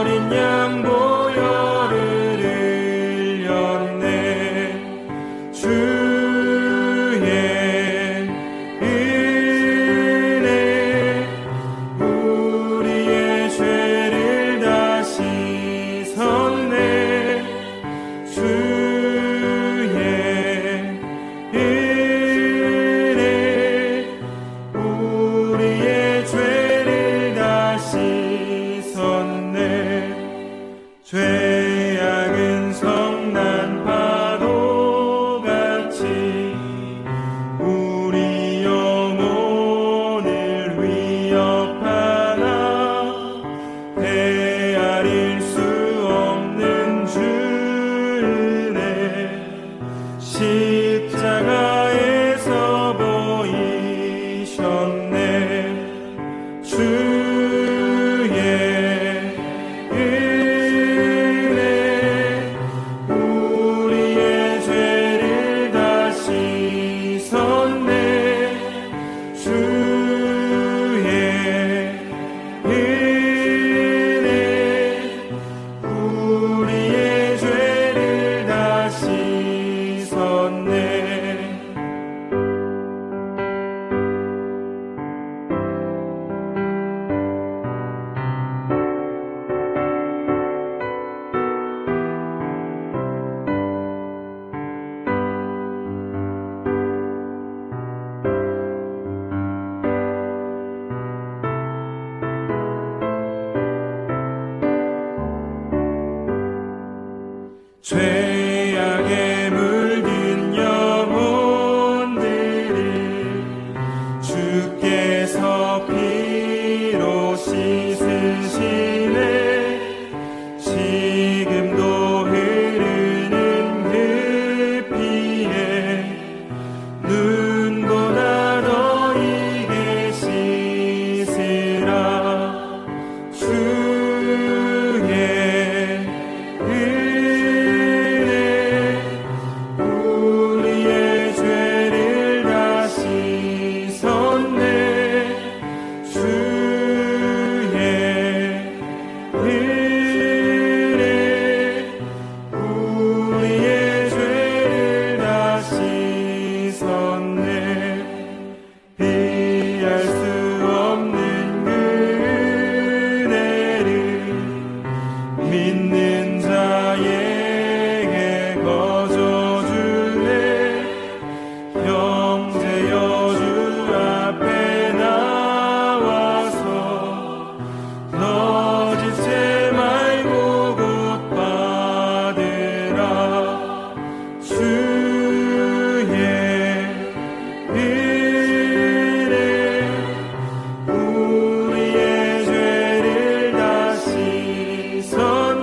어린 양 보혈을 흘렸네. 주의 은혜 우리의 죄를 다 씻었네. 주의 은혜 우리의 죄를 다 씻었네. 죄악은 성난 파도같이 우리 영혼을 위협하나 헤아릴 수 없는 주의 십자가에서 보이셨네. 주의 은혜 우리의 죄를 다 씻었네. 주의 은혜 우리의 죄를 다 씻었네. 죄악에 물든 영혼들을 주께서 피로 씻으시네. 지금도 흐르는 그 피에 눈보다 더 이게 씻으라. 주의 우리의 죄를 다 씻었네. 주의 은혜 우리의 죄를 다 씻었네. 비할 수 없는 그 은혜를 믿는 자에게 거저주네. 형제 여주 앞에 나와서 너짓 죄 말고 곧 받으라. 주의 은혜 우리의 죄를 다 씻었네.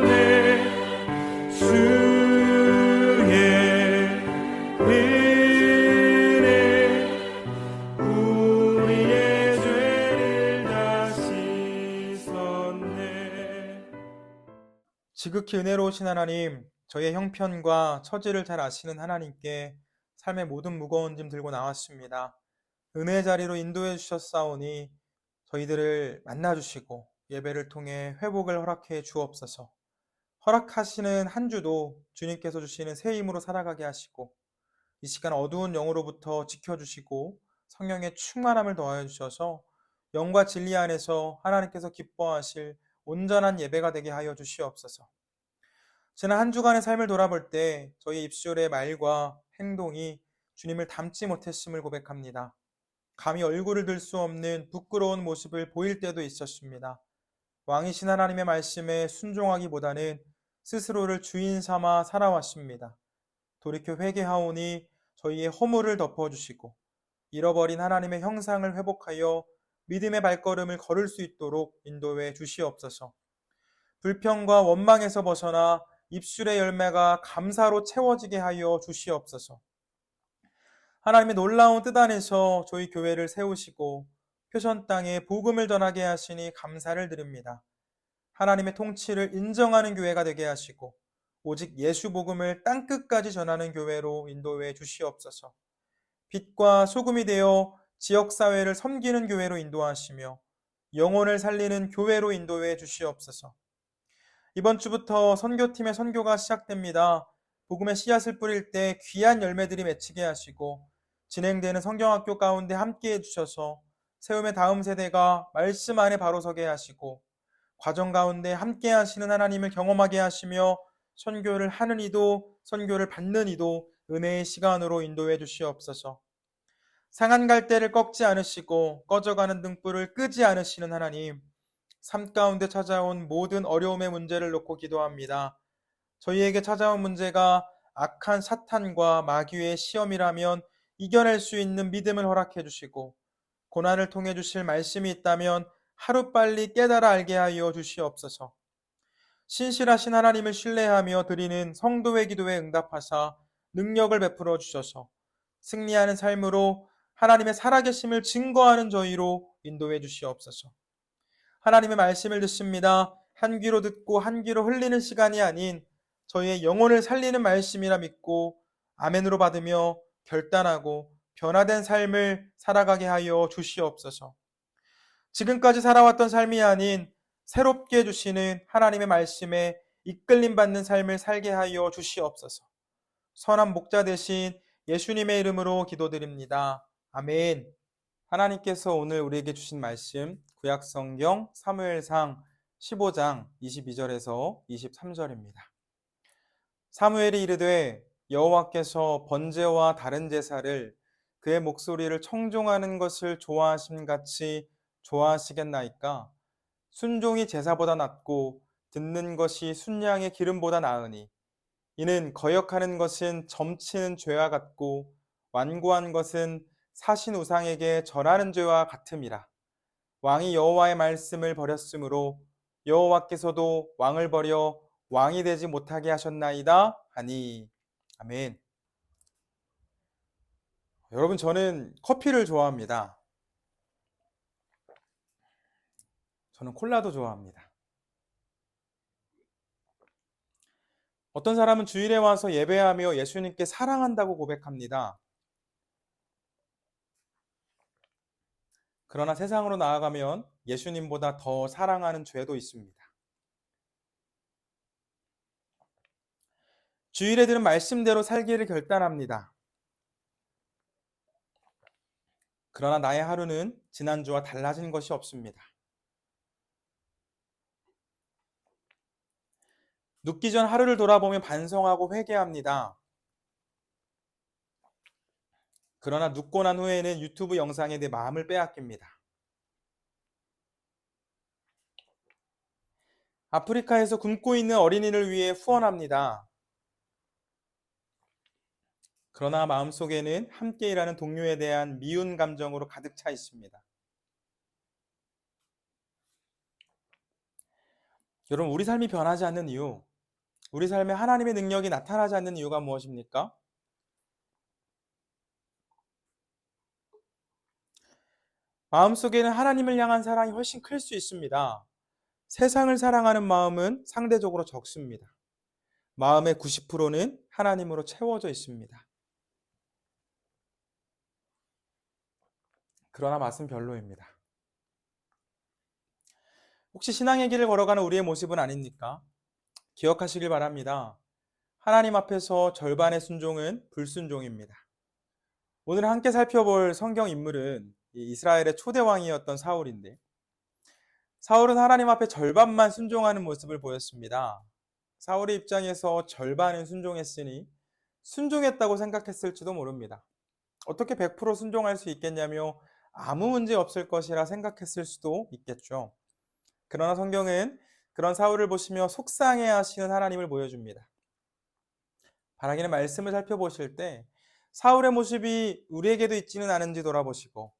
주의 은혜 우리의 죄를 다 씻었네. 지극히 은혜로우신 하나님, 저희의 형편과 처지를 잘 아시는 하나님께 삶의 모든 무거운 짐 들고 나왔습니다. 은혜의 자리로 인도해 주셨사오니 저희들을 만나주시고 예배를 통해 회복을 허락해 주옵소서. 허락하시는 한 주도 주님께서 주시는 새 힘으로 살아가게 하시고 이 시간 어두운 영으로부터 지켜주시고 성령의 충만함을 더하여 주셔서 영과 진리 안에서 하나님께서 기뻐하실 온전한 예배가 되게 하여 주시옵소서. 지난 한 주간의 삶을 돌아볼 때 저희 입술의 말과 행동이 주님을 닮지 못했음을 고백합니다. 감히 얼굴을 들 수 없는 부끄러운 모습을 보일 때도 있었습니다. 왕이신 하나님의 말씀에 순종하기보다는 스스로를 주인 삼아 살아왔습니다. 돌이켜 회개하오니 저희의 허물을 덮어주시고 잃어버린 하나님의 형상을 회복하여 믿음의 발걸음을 걸을 수 있도록 인도해 주시옵소서. 불평과 원망에서 벗어나 입술의 열매가 감사로 채워지게 하여 주시옵소서. 하나님의 놀라운 뜻 안에서 저희 교회를 세우시고 표션 땅에 복음을 전하게 하시니 감사를 드립니다. 하나님의 통치를 인정하는 교회가 되게 하시고 오직 예수 복음을 땅끝까지 전하는 교회로 인도해 주시옵소서. 빛과 소금이 되어 지역사회를 섬기는 교회로 인도하시며 영혼을 살리는 교회로 인도해 주시옵소서. 이번 주부터 선교팀의 선교가 시작됩니다. 복음의 씨앗을 뿌릴 때 귀한 열매들이 맺히게 하시고 진행되는 성경학교 가운데 함께 해주셔서 세움의 다음 세대가 말씀 안에 바로 서게 하시고 과정 가운데 함께 하시는 하나님을 경험하게 하시며 선교를 하는 이도 선교를 받는 이도 은혜의 시간으로 인도해 주시옵소서. 상한 갈대를 꺾지 않으시고 꺼져가는 등불을 끄지 않으시는 하나님, 삶 가운데 찾아온 모든 어려움의 문제를 놓고 기도합니다. 저희에게 찾아온 문제가 악한 사탄과 마귀의 시험이라면 이겨낼 수 있는 믿음을 허락해 주시고 고난을 통해 주실 말씀이 있다면 하루빨리 깨달아 알게 하여 주시옵소서. 신실하신 하나님을 신뢰하며 드리는 성도의 기도에 응답하사 능력을 베풀어 주셔서 승리하는 삶으로 하나님의 살아계심을 증거하는 저희로 인도해 주시옵소서. 하나님의 말씀을 듣습니다. 한 귀로 듣고 한 귀로 흘리는 시간이 아닌 저희의 영혼을 살리는 말씀이라 믿고 아멘으로 받으며 결단하고 변화된 삶을 살아가게 하여 주시옵소서. 지금까지 살아왔던 삶이 아닌 새롭게 주시는 하나님의 말씀에 이끌림 받는 삶을 살게 하여 주시옵소서. 선한 목자 되신 예수님의 이름으로 기도드립니다. 아멘. 하나님께서 오늘 우리에게 주신 말씀 구약성경 사무엘상 15장 22절에서 23절입니다. 사무엘이 이르되 여호와께서 번제와 다른 제사를 그의 목소리를 청종하는 것을 좋아하심 같이 좋아하시겠나이까? 순종이 제사보다 낫고 듣는 것이 순양의 기름보다 나으니 이는 거역하는 것은 점치는 죄와 같고 완고한 것은 사신 우상에게 절하는 죄와 같음이라. 왕이 여호와의 말씀을 버렸으므로 여호와께서도 왕을 버려 왕이 되지 못하게 하셨나이다 하니. 아멘. 여러분, 저는 커피를 좋아합니다. 저는 콜라도 좋아합니다. 어떤 사람은 주일에 와서 예배하며 예수님께 사랑한다고 고백합니다. 그러나 세상으로 나아가면 예수님보다 더 사랑하는 죄도 있습니다. 주일에 들은 말씀대로 살기를 결단합니다. 그러나 나의 하루는 지난주와 달라진 것이 없습니다. 눕기 전 하루를 돌아보며 반성하고 회개합니다. 그러나 눕고 난 후에는 유튜브 영상에 내 마음을 빼앗깁니다. 아프리카에서 굶고 있는 어린이를 위해 후원합니다. 그러나 마음속에는 함께 일하는 동료에 대한 미운 감정으로 가득 차 있습니다. 여러분, 우리 삶이 변하지 않는 이유, 우리 삶에 하나님의 능력이 나타나지 않는 이유가 무엇입니까? 마음속에는 하나님을 향한 사랑이 훨씬 클 수 있습니다. 세상을 사랑하는 마음은 상대적으로 적습니다. 마음의 90%는 하나님으로 채워져 있습니다. 그러나 맛은 별로입니다. 혹시 신앙의 길을 걸어가는 우리의 모습은 아닙니까? 기억하시길 바랍니다. 하나님 앞에서 절반의 순종은 불순종입니다. 오늘 함께 살펴볼 성경 인물은 이스라엘의 초대 왕이었던 사울인데, 사울은 하나님 앞에 절반만 순종하는 모습을 보였습니다. 사울의 입장에서 절반은 순종했으니 순종했다고 생각했을지도 모릅니다. 어떻게 100% 순종할 수 있겠냐며 아무 문제 없을 것이라 생각했을 수도 있겠죠. 그러나 성경은 그런 사울을 보시며 속상해 하시는 하나님을 보여줍니다. 바라기는 말씀을 살펴보실 때 사울의 모습이 우리에게도 있지는 않은지 돌아보시고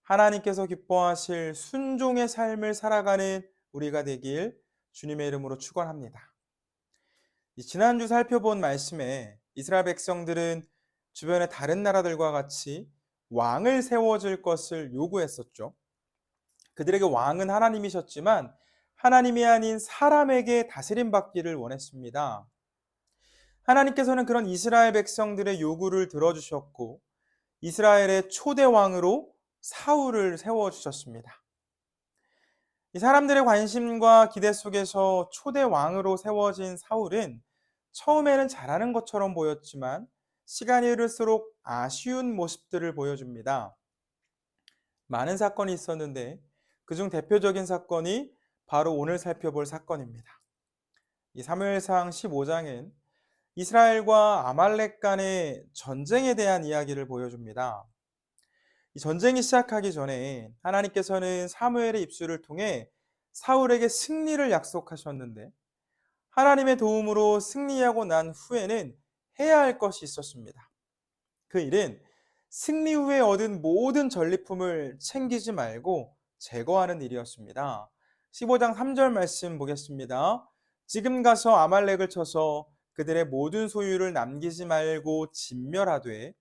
하나님께서 기뻐하실 순종의 삶을 살아가는 우리가 되길 주님의 이름으로 축원합니다. 지난주 살펴본 말씀에 이스라엘 백성들은 주변의 다른 나라들과 같이 왕을 세워줄 것을 요구했었죠. 그들에게 왕은 하나님이셨지만 하나님이 아닌 사람에게 다스림 받기를 원했습니다. 하나님께서는 그런 이스라엘 백성들의 요구를 들어주셨고 이스라엘의 초대 왕으로 사울을 세워주셨습니다. 이 사람들의 관심과 기대 속에서 초대 왕으로 세워진 사울은 처음에는 잘하는 것처럼 보였지만 시간이 흐를수록 아쉬운 모습들을 보여줍니다. 많은 사건이 있었는데 그중 대표적인 사건이 바로 오늘 살펴볼 사건입니다. 이 사무엘상 15장은 이스라엘과 아말렉 간의 전쟁에 대한 이야기를 보여줍니다. 이 전쟁이 시작하기 전에 하나님께서는 사무엘의 입술을 통해 사울에게 승리를 약속하셨는데 하나님의 도움으로 승리하고 난 후에는 해야 할 것이 있었습니다. 그 일은 승리 후에 얻은 모든 전리품을 챙기지 말고 제거하는 일이었습니다. 15장 3절 말씀 보겠습니다. 지금 가서 아말렉을 쳐서 그들의 모든 소유를 남기지 말고 진멸하되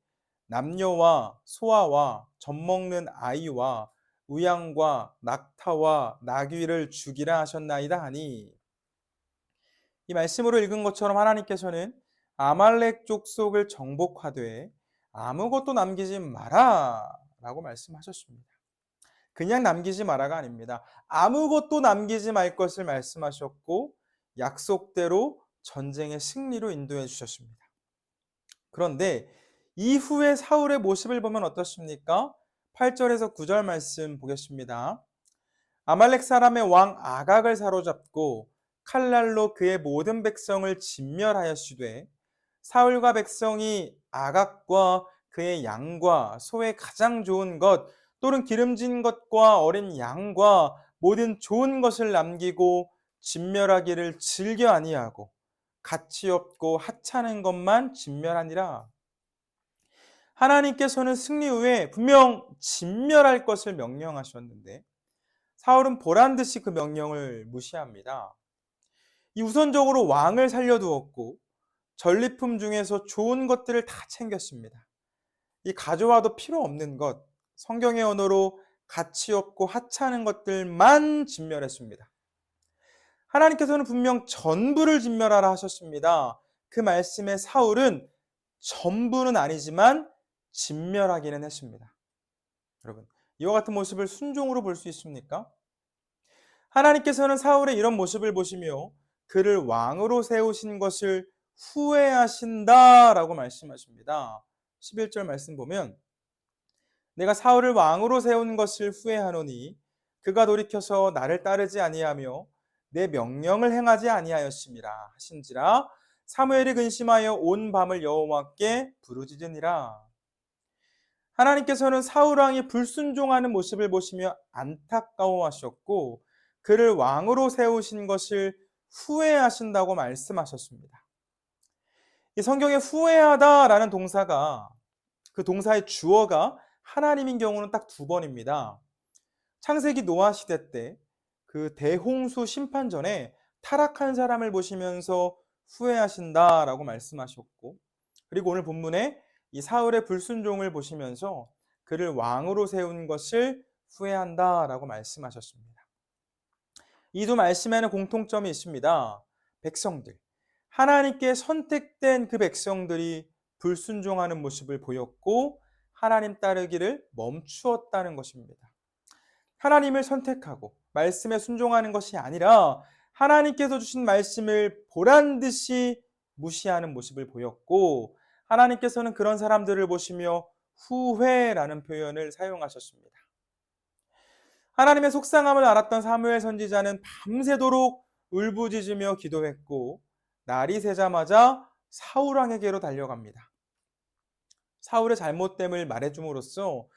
남녀와 소아와 젖먹는 아이와 우양과 낙타와 나귀를 죽이라 하셨나이다 하니, 이 말씀으로 읽은 것처럼 하나님께서는 아말렉 족속을 정복하되 아무것도 남기지 마라 라고 말씀하셨습니다. 그냥 남기지 마라가 아닙니다. 아무것도 남기지 말 것을 말씀하셨고 약속대로 전쟁의 승리로 인도해 주셨습니다. 그런데 이후에 사울의 모습을 보면 어떻습니까? 8절에서 9절 말씀 보겠습니다. 아말렉 사람의 왕 아각을 사로잡고 칼날로 그의 모든 백성을 진멸하였으되 사울과 백성이 아각과 그의 양과 소의 가장 좋은 것 또는 기름진 것과 어린 양과 모든 좋은 것을 남기고 진멸하기를 즐겨 아니하고 가치 없고 하찮은 것만 진멸하니라. 하나님께서는 승리 후에 분명 진멸할 것을 명령하셨는데 사울은 보란 듯이 그 명령을 무시합니다. 이 우선적으로 왕을 살려두었고 전리품 중에서 좋은 것들을 다 챙겼습니다. 이 가져와도 필요 없는 것, 성경의 언어로 가치 없고 하찮은 것들만 진멸했습니다. 하나님께서는 분명 전부를 진멸하라 하셨습니다. 그 말씀에 사울은 전부는 아니지만 진멸하기는 했습니다. 여러분, 이와 같은 모습을 순종으로 볼 수 있습니까? 하나님께서는 사울의 이런 모습을 보시며 그를 왕으로 세우신 것을 후회하신다라고 말씀하십니다. 11절 말씀 보면 내가 사울을 왕으로 세운 것을 후회하노니 그가 돌이켜서 나를 따르지 아니하며 내 명령을 행하지 아니하였음이라 하신지라. 사무엘이 근심하여 온 밤을 여호와께 부르짖으니라. 하나님께서는 사울 왕이 불순종하는 모습을 보시며 안타까워하셨고 그를 왕으로 세우신 것을 후회하신다고 말씀하셨습니다. 이 성경에 후회하다라는 동사가, 그 동사의 주어가 하나님인 경우는 딱 2번입니다. 창세기 노아 시대 때 그 대홍수 심판 전에 타락한 사람을 보시면서 후회하신다라고 말씀하셨고, 그리고 오늘 본문에 이 사울의 불순종을 보시면서 그를 왕으로 세운 것을 후회한다라고 말씀하셨습니다. 이 두 말씀에는 공통점이 있습니다. 백성들, 하나님께 선택된 그 백성들이 불순종하는 모습을 보였고 하나님 따르기를 멈추었다는 것입니다. 하나님을 선택하고 말씀에 순종하는 것이 아니라 하나님께서 주신 말씀을 보란듯이 무시하는 모습을 보였고 하나님께서는 그런 사람들을 보시며 후회라는 표현을 사용하셨습니다. 하나님의 속상함을 알았던 사무엘 선지자는 밤새도록 울부짖으며 기도했고 날이 새자마자 사울 왕에게로 달려갑니다. 사울의 잘못됨을 말해줌으로써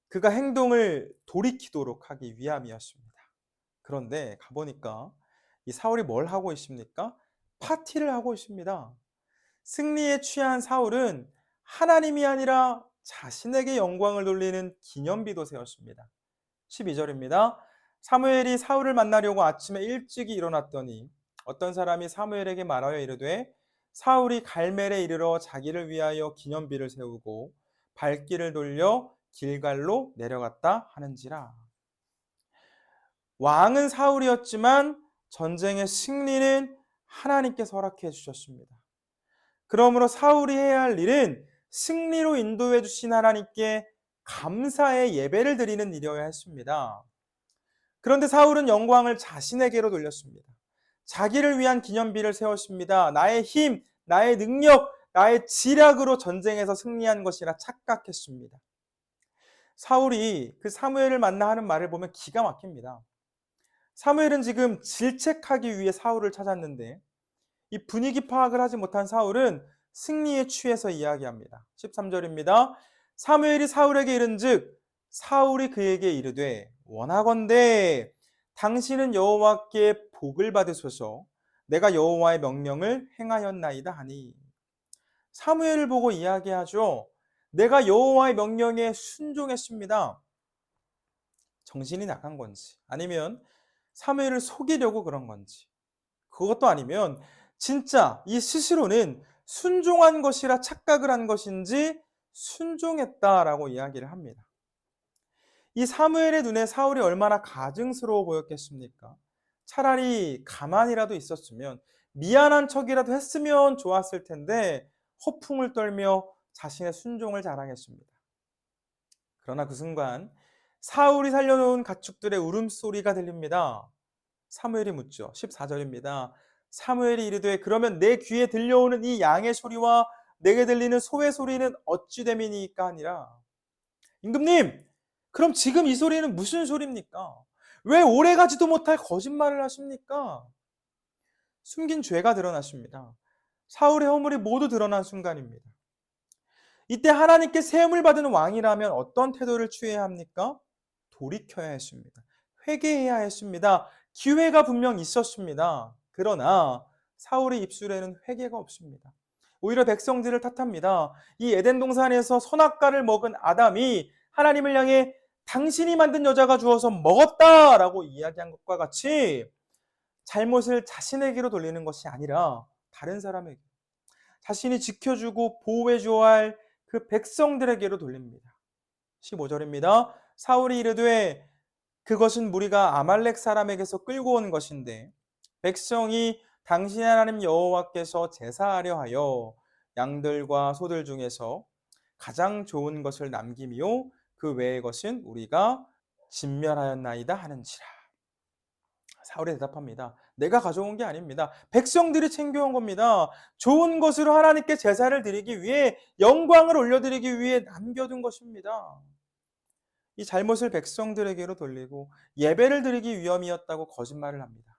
그가 행동을 돌이키도록 하기 위함이었습니다. 그런데 가보니까 이 사울이 뭘 하고 있습니까? 파티를 하고 있습니다. 승리에 취한 사울은 하나님이 아니라 자신에게 영광을 돌리는 기념비도 세웠습니다. 12절입니다. 사무엘이 사울을 만나려고 아침에 일찍이 일어났더니 어떤 사람이 사무엘에게 말하여 이르되 사울이 갈멜에 이르러 자기를 위하여 기념비를 세우고 발길을 돌려 길갈로 내려갔다 하는지라. 왕은 사울이었지만 전쟁의 승리는 하나님께서 허락해 주셨습니다. 그러므로 사울이 해야 할 일은 승리로 인도해 주신 하나님께 감사의 예배를 드리는 일이어야 했습니다. 그런데 사울은 영광을 자신에게로 돌렸습니다. 자기를 위한 기념비를 세웠습니다. 나의 힘, 나의 능력, 나의 지략으로 전쟁에서 승리한 것이라 착각했습니다. 사울이 그 사무엘을 만나 하는 말을 보면 기가 막힙니다. 사무엘은 지금 질책하기 위해 사울을 찾았는데 이 분위기 파악을 하지 못한 사울은 승리에 취해서 이야기합니다. 13절입니다. 사무엘이 사울에게 이른즉 사울이 그에게 이르되 원하건대 당신은 여호와께 복을 받으소서 내가 여호와의 명령을 행하였나이다 하니 사무엘을 보고 이야기하죠. 내가 여호와의 명령에 순종했습니다. 정신이 나간 건지 아니면 사무엘을 속이려고 그런 건지 그것도 아니면 진짜 이 스스로는 순종한 것이라 착각을 한 것인지 순종했다라고 이야기를 합니다. 이 사무엘의 눈에 사울이 얼마나 가증스러워 보였겠습니까? 차라리 가만히라도 있었으면 미안한 척이라도 했으면 좋았을 텐데 허풍을 떨며 자신의 순종을 자랑했습니다. 그러나 그 순간 사울이 살려놓은 가축들의 울음소리가 들립니다. 사무엘이 묻죠. 14절입니다. 사무엘이 이르되 그러면 내 귀에 들려오는 이 양의 소리와 내게 들리는 소의 소리는 어찌 됨이니까 하니라. 임금님, 그럼 지금 이 소리는 무슨 소리입니까? 왜 오래가지도 못할 거짓말을 하십니까? 숨긴 죄가 드러났습니다. 사울의 허물이 모두 드러난 순간입니다. 이때 하나님께 세움을 받은 왕이라면 어떤 태도를 취해야 합니까? 돌이켜야 했습니다. 회개해야 했습니다. 기회가 분명 있었습니다. 그러나 사울의 입술에는 회개가 없습니다. 오히려 백성들을 탓합니다. 이 에덴 동산에서 선악과를 먹은 아담이 하나님을 향해 당신이 만든 여자가 주어서 먹었다라고 이야기한 것과 같이 잘못을 자신에게로 돌리는 것이 아니라 다른 사람에게 자신이 지켜주고 보호해 줘야 할 그 백성들에게로 돌립니다. 15절입니다. 사울이 이르되 그것은 무리가 아말렉 사람에게서 끌고 온 것인데 백성이 당신의 하나님 여호와께서 제사하려 하여 양들과 소들 중에서 가장 좋은 것을 남김이요 그 외의 것은 우리가 진멸하였나이다 하는지라. 사울이 대답합니다. 내가 가져온 게 아닙니다. 백성들이 챙겨온 겁니다. 좋은 것으로 하나님께 제사를 드리기 위해 영광을 올려드리기 위해 남겨둔 것입니다. 이 잘못을 백성들에게로 돌리고 예배를 드리기 위함이었다고 거짓말을 합니다.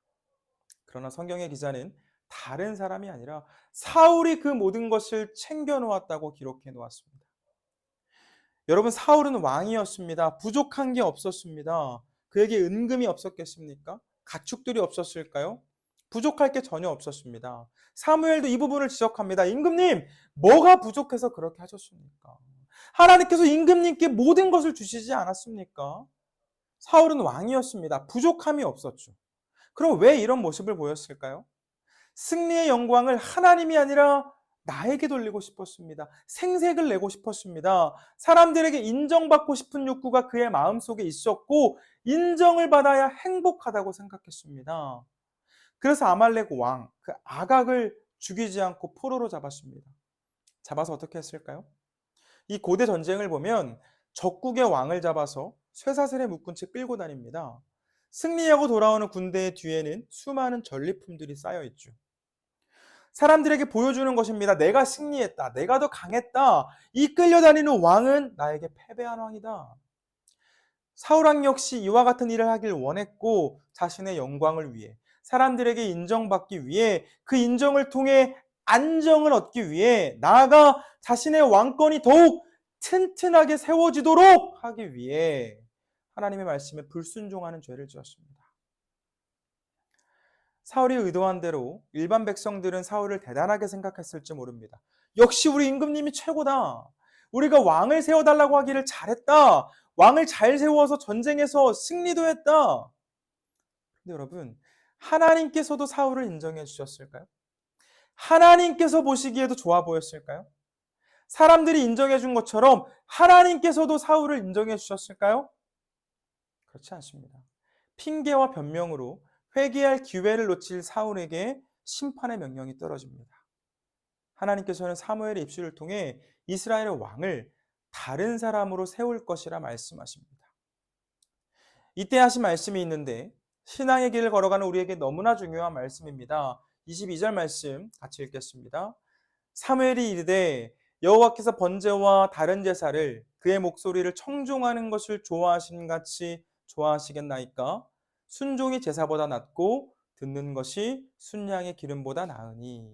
그러나 성경의 기자는 다른 사람이 아니라 사울이 그 모든 것을 챙겨 놓았다고 기록해 놓았습니다. 여러분, 사울은 왕이었습니다. 부족한 게 없었습니다. 그에게 은금이 없었겠습니까? 가축들이 없었을까요? 부족할 게 전혀 없었습니다. 사무엘도 이 부분을 지적합니다. 임금님, 뭐가 부족해서 그렇게 하셨습니까? 하나님께서 임금님께 모든 것을 주시지 않았습니까? 사울은 왕이었습니다. 부족함이 없었죠. 그럼 왜 이런 모습을 보였을까요? 승리의 영광을 하나님이 아니라 나에게 돌리고 싶었습니다. 생색을 내고 싶었습니다. 사람들에게 인정받고 싶은 욕구가 그의 마음속에 있었고 인정을 받아야 행복하다고 생각했습니다. 그래서 아말렉 왕, 그 아각을 죽이지 않고 포로로 잡았습니다. 잡아서 어떻게 했을까요? 이 고대 전쟁을 보면 적국의 왕을 잡아서 쇠사슬에 묶은 채 끌고 다닙니다. 승리하고 돌아오는 군대의 뒤에는 수많은 전리품들이 쌓여 있죠. 사람들에게 보여주는 것입니다. 내가 승리했다. 내가 더 강했다. 이 끌려다니는 왕은 나에게 패배한 왕이다. 사울왕 역시 이와 같은 일을 하길 원했고 자신의 영광을 위해 사람들에게 인정받기 위해 그 인정을 통해 안정을 얻기 위해 나아가 자신의 왕권이 더욱 튼튼하게 세워지도록 하기 위해 하나님의 말씀에 불순종하는 죄를 지었습니다. 사울이 의도한 대로 일반 백성들은 사울을 대단하게 생각했을지 모릅니다. 역시 우리 임금님이 최고다. 우리가 왕을 세워달라고 하기를 잘했다. 왕을 잘 세워서 전쟁에서 승리도 했다. 근데 여러분, 하나님께서도 사울을 인정해 주셨을까요? 하나님께서 보시기에도 좋아 보였을까요? 사람들이 인정해 준 것처럼 하나님께서도 사울을 인정해 주셨을까요? 그렇지 않습니다. 핑계와 변명으로 회개할 기회를 놓칠 사울에게 심판의 명령이 떨어집니다. 하나님께서는 사무엘의 입술을 통해 이스라엘의 왕을 다른 사람으로 세울 것이라 말씀하십니다. 이때 하신 말씀이 있는데 신앙의 길을 걸어가는 우리에게 너무나 중요한 말씀입니다. 22절 말씀 같이 읽겠습니다. 사무엘이 이르되 여호와께서 번제와 다른 제사를 그의 목소리를 청종하는 것을 좋아하시는 같이 좋아하시겠나이까? 순종이 제사보다 낫고 듣는 것이 순양의 기름보다 나으니.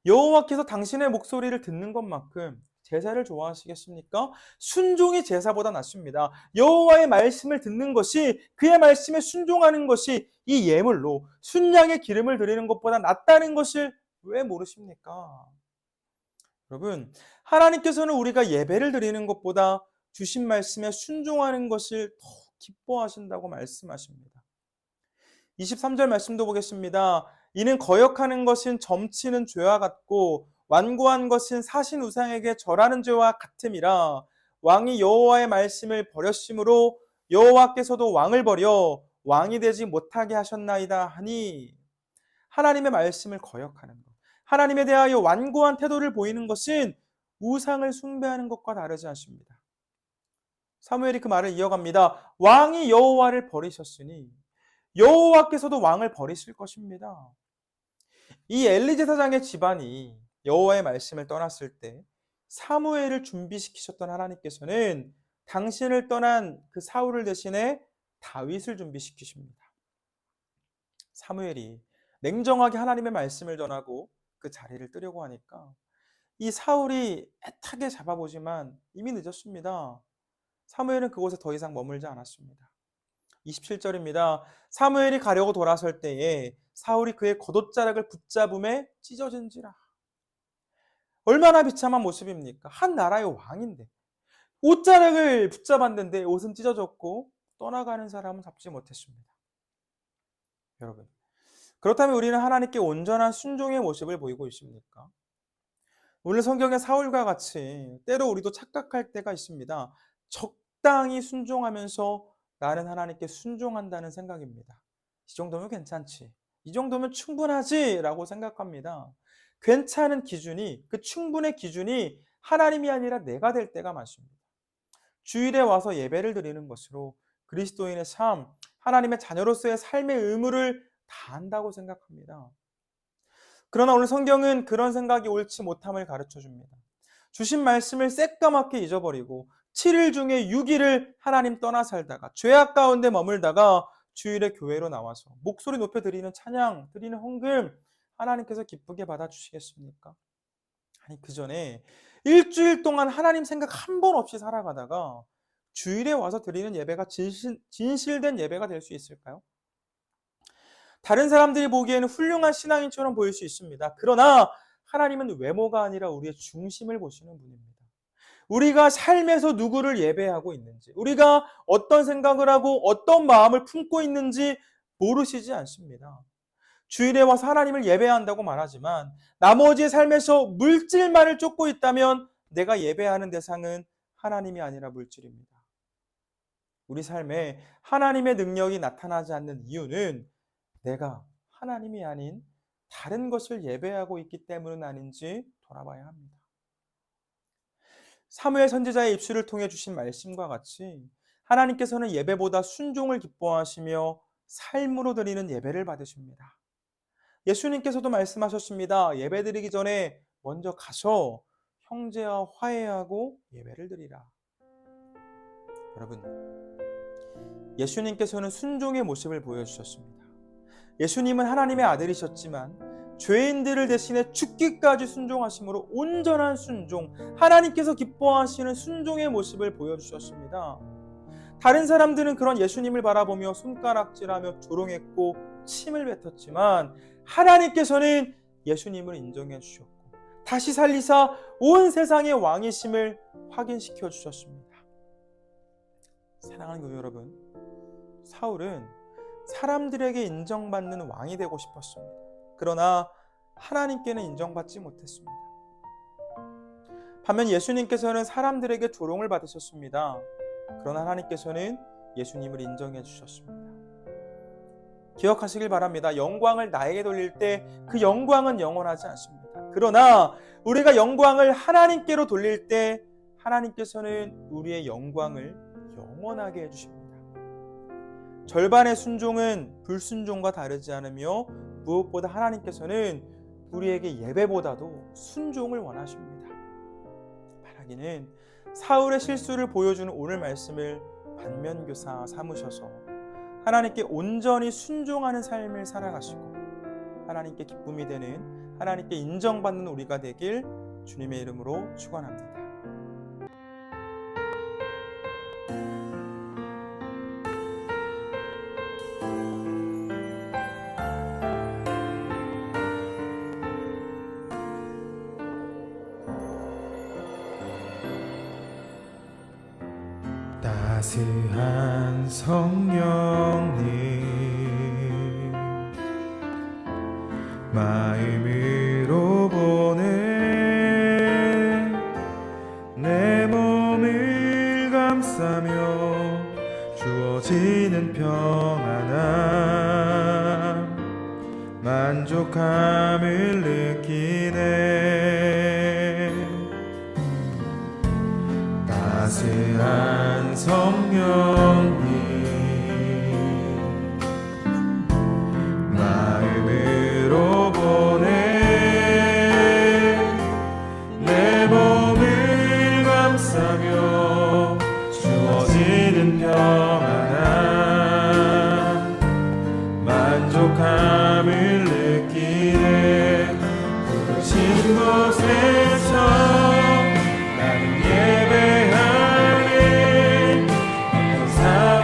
여호와께서 당신의 목소리를 듣는 것만큼 제사를 좋아하시겠습니까? 순종이 제사보다 낫습니다. 여호와의 말씀을 듣는 것이, 그의 말씀에 순종하는 것이 이 예물로 순양의 기름을 드리는 것보다 낫다는 것을 왜 모르십니까? 여러분, 하나님께서는 우리가 예배를 드리는 것보다 주신 말씀에 순종하는 것을 더 기뻐하신다고 말씀하십니다. 23절 말씀도 보겠습니다. 이는 거역하는 것은 점치는 죄와 같고 완고한 것은 사신 우상에게 절하는 죄와 같음이라. 왕이 여호와의 말씀을 버렸으므로 여호와께서도 왕을 버려 왕이 되지 못하게 하셨나이다 하니. 하나님의 말씀을 거역하는 것, 하나님에 대하여 완고한 태도를 보이는 것은 우상을 숭배하는 것과 다르지 않습니다. 사무엘이 그 말을 이어갑니다. 왕이 여호와를 버리셨으니 여호와께서도 왕을 버리실 것입니다. 이 엘리 제사장의 집안이 여호와의 말씀을 떠났을 때 사무엘을 준비시키셨던 하나님께서는 당신을 떠난 그 사울을 대신해 다윗을 준비시키십니다. 사무엘이 냉정하게 하나님의 말씀을 전하고 그 자리를 뜨려고 하니까 이 사울이 애타게 잡아보지만 이미 늦었습니다. 사무엘은 그곳에 더 이상 머물지 않았습니다. 27절입니다. 사무엘이 가려고 돌아설 때에 사울이 그의 겉옷자락을 붙잡음에 찢어진지라. 얼마나 비참한 모습입니까? 한 나라의 왕인데 옷자락을 붙잡았는데 옷은 찢어졌고 떠나가는 사람은 잡지 못했습니다. 여러분, 그렇다면 우리는 하나님께 온전한 순종의 모습을 보이고 있습니까? 오늘 성경의 사울과 같이 때로 우리도 착각할 때가 있습니다. 적당히 순종하면서 나는 하나님께 순종한다는 생각입니다. 이 정도면 괜찮지, 이 정도면 충분하지 라고 생각합니다. 괜찮은 기준이, 그 충분의 기준이 하나님이 아니라 내가 될 때가 많습니다. 주일에 와서 예배를 드리는 것으로 그리스도인의 삶, 하나님의 자녀로서의 삶의 의무를 다한다고 생각합니다. 그러나 오늘 성경은 그런 생각이 옳지 못함을 가르쳐 줍니다. 주신 말씀을 새까맣게 잊어버리고 7일 중에 6일을 하나님 떠나 살다가 죄악 가운데 머물다가 주일에 교회로 나와서 목소리 높여 드리는 찬양, 드리는 헌금 하나님께서 기쁘게 받아주시겠습니까? 아니, 그 전에 일주일 동안 하나님 생각 한 번 없이 살아가다가 주일에 와서 드리는 예배가 진실된 예배가 될 수 있을까요? 다른 사람들이 보기에는 훌륭한 신앙인처럼 보일 수 있습니다. 그러나 하나님은 외모가 아니라 우리의 중심을 보시는 분입니다. 우리가 삶에서 누구를 예배하고 있는지, 우리가 어떤 생각을 하고 어떤 마음을 품고 있는지 모르시지 않습니다. 주일에 와서 하나님을 예배한다고 말하지만 나머지의 삶에서 물질만을 쫓고 있다면 내가 예배하는 대상은 하나님이 아니라 물질입니다. 우리 삶에 하나님의 능력이 나타나지 않는 이유는 내가 하나님이 아닌 다른 것을 예배하고 있기 때문은 아닌지 돌아봐야 합니다. 사무엘 선지자의 입술을 통해 주신 말씀과 같이 하나님께서는 예배보다 순종을 기뻐하시며 삶으로 드리는 예배를 받으십니다. 예수님께서도 말씀하셨습니다. 예배드리기 전에 먼저 가서 형제와 화해하고 예배를 드리라. 여러분, 예수님께서는 순종의 모습을 보여주셨습니다. 예수님은 하나님의 아들이셨지만 죄인들을 대신해 죽기까지 순종하심으로 온전한 순종, 하나님께서 기뻐하시는 순종의 모습을 보여주셨습니다. 다른 사람들은 그런 예수님을 바라보며 손가락질하며 조롱했고 침을 뱉었지만 하나님께서는 예수님을 인정해 주셨고 다시 살리사 온 세상의 왕이심을 확인시켜 주셨습니다. 사랑하는 교회 여러분, 사울은 사람들에게 인정받는 왕이 되고 싶었습니다. 그러나 하나님께는 인정받지 못했습니다. 반면 예수님께서는 사람들에게 조롱을 받으셨습니다. 그러나 하나님께서는 예수님을 인정해 주셨습니다. 기억하시길 바랍니다. 영광을 나에게 돌릴 때 그 영광은 영원하지 않습니다. 그러나 우리가 영광을 하나님께로 돌릴 때 하나님께서는 우리의 영광을 영원하게 해주십니다. 절반의 순종은 불순종과 다르지 않으며 무엇보다 하나님께서는 우리에게 예배보다도 순종을 원하십니다. 바라기는 사울의 실수를 보여주는 오늘 말씀을 반면교사 삼으셔서 하나님께 온전히 순종하는 삶을 살아가시고 하나님께 기쁨이 되는, 하나님께 인정받는 우리가 되길 주님의 이름으로 축원합니다. 따스한 성령님 마음으로 보내 내 몸을 감싸며 주어지는 평안함 만족함을 느끼네. 따스한 성령님 마음으로 보내 내 몸을 감싸며 주어지는 평안함 만족함을 느끼네. 부르신 곳에서 나는 예배하네. 어떤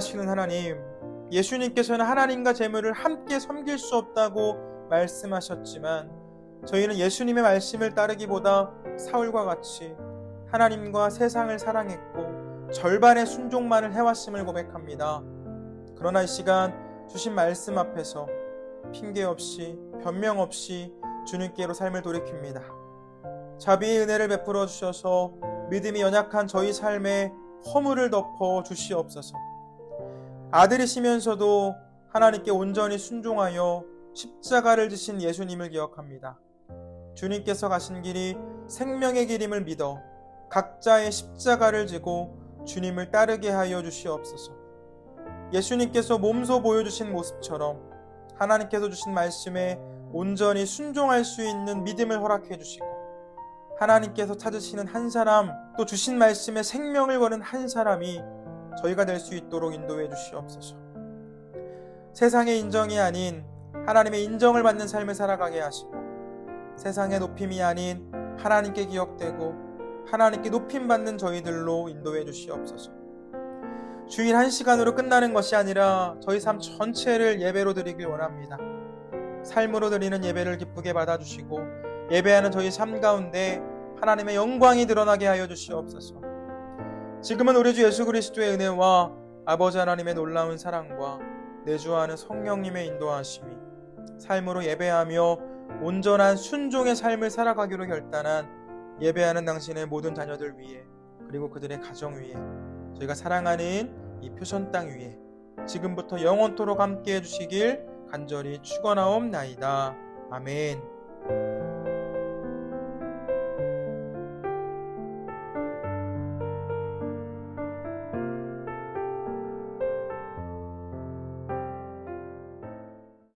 예배하시는 하나님, 예수님께서는 하나님과 재물을 함께 섬길 수 없다고 말씀하셨지만 저희는 예수님의 말씀을 따르기보다 사울과 같이 하나님과 세상을 사랑했고 절반의 순종만을 해왔음을 고백합니다. 그러나 이 시간 주신 말씀 앞에서 핑계 없이 변명 없이 주님께로 삶을 돌이킵니다. 자비의 은혜를 베풀어 주셔서 믿음이 연약한 저희 삶에 허물을 덮어 주시옵소서. 아들이시면서도 하나님께 온전히 순종하여 십자가를 지신 예수님을 기억합니다. 주님께서 가신 길이 생명의 길임을 믿어 각자의 십자가를 지고 주님을 따르게 하여 주시옵소서. 예수님께서 몸소 보여주신 모습처럼 하나님께서 주신 말씀에 온전히 순종할 수 있는 믿음을 허락해 주시고 하나님께서 찾으시는 한 사람, 또 주신 말씀에 생명을 거는 한 사람이 저희가 될 수 있도록 인도해 주시옵소서. 세상의 인정이 아닌 하나님의 인정을 받는 삶을 살아가게 하시고 세상의 높임이 아닌 하나님께 기억되고 하나님께 높임받는 저희들로 인도해 주시옵소서. 주일 1시간으로 끝나는 것이 아니라 저희 삶 전체를 예배로 드리길 원합니다. 삶으로 드리는 예배를 기쁘게 받아주시고 예배하는 저희 삶 가운데 하나님의 영광이 드러나게 하여 주시옵소서. 지금은 우리 주 예수 그리스도의 은혜와 아버지 하나님의 놀라운 사랑과 내주하는 성령님의 인도하심이 삶으로 예배하며 온전한 순종의 삶을 살아가기로 결단한 예배하는 당신의 모든 자녀들 위해 그리고 그들의 가정 위에 저희가 사랑하는 이 표선 땅 위에 지금부터 영원토록 함께 해주시길 간절히 축원하옵나이다. 아멘.